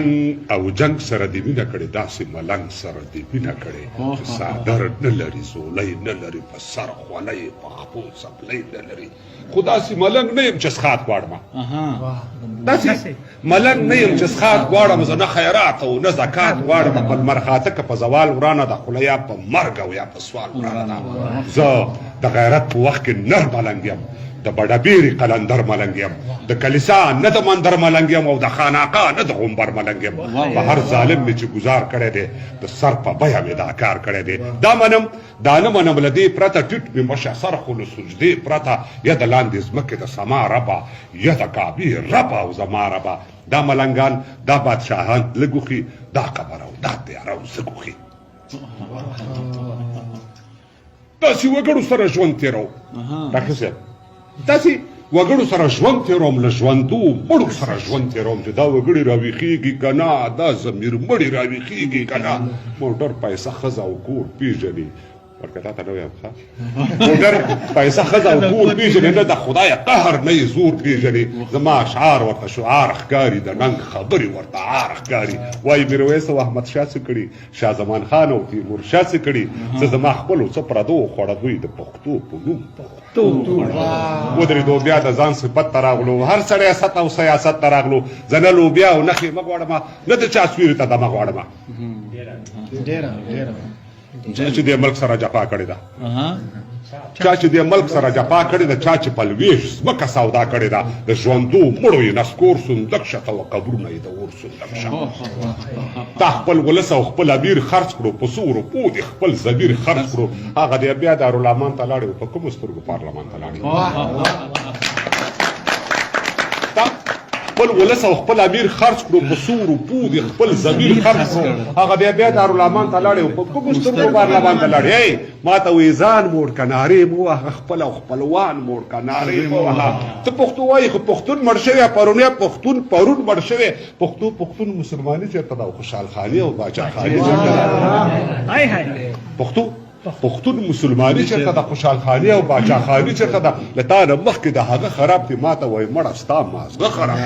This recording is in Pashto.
ننګ او جنګ سره دې مینه کړې داسې ملنګ سره دې مینه کړې چې څادر نه لري زولی نه لري په سر خولۍ په خپو څپلۍ نه لري خو داسې ملنګ نه یم چې څښاک غواړم داسې ملنګ نه یم چې څښاک غواړم زه نه خیرات او نه زکات غواړم په لمر خاته که په زوال ورانه ده خوله یا په مرګ او یا په سوال ورانه ده زه د غیرت په وخت کې نر ملنګ یم د بډبیري قلندر ملنګ یم د کلیسا نه د مندر ملنګ یم او د خانقاه نه د غومبر ملنګ یم په هر ظالم مې چې ګزار کړی دی د سر په بیه مې دا کار کړی دی دا منم دا نه منم له دې پرته ټیټ مې مشه سر خو له سجدې پرته یا د لاندې ځمکې د سما ربه یا د کعبې ربه او زما ربه دا ملنګان دا بادشاهان لږ وخي دا قبره او دا تیاره او زه وخي داسې وګړو سره ژوند تېروم ډاکټر صاحب داسې وګړو سره ژوند تېروم له ژوندو مړو سره ژوند تېروم چې دا وګړي راویښېږي که نه دا ضمیر مړي راویښېږي که نه موټر پیسه ښځه او کور پېژني ورکه تا ته نه وایم ښه موټر پیسه ښځه او کور پېژني نه د خدایه قهر نه یې زور پېژني زما اشعار ورته شعار ښکاري د ننګ خبرې ورته عار ښکاري وایي میرویس او احمدشاه څه کړي شاه زمان خان او تیمورشاه څه کړي زه زما خپلو څه پردو خوړه دوی د پښتو په نوم ودرېدو بیا د ځان صفت ته راغلو هر سړی او سیاست ته راغلو زه نه لوبیا او نه خیمه غواړم نه د چا سویرې ته دمه غواړم چې دې ملک سره جفا کړې ده چا چې دې ملک سره جفا کړې ده چا چې په لویش ځمکه سودا کړې ده د ژوندو مړو یې نسکور صندوق شه او قبرونه یې د اور صندوق شه تا خپل ولس او خپل امیر خرڅ کړو په څو روپو دې خپل ضمیر خرڅ کړو هغه دې بیا دارالمان ته لاړې په کومو سترګو پارلمان ته لاړې خپل ولس او خپل امیر خرڅ کړو په څو روپو دې خپل ضمیر خرڅ کړو هغه بیا دارالمان ته لاړې په کومو سترګو پارلمان ته لاړې ما ته وایي ځان موړ که نارې مو وهه خپل او خپلوان موړ که نارې مو وهه ته پښتو وایي خو پښتون مړ شوی پرونی پښتون پرون مړ شوی پښتون مسلماني چېرته ده او خوشحال خاني او باچا خاني چېرته ده پښتون مسلماني چېرته ده خوشحال خاني او باچا خاني چېرته ده له تا نه مخکې د هغه خراب دي ما ته وایي مړه ستا مازغه خراب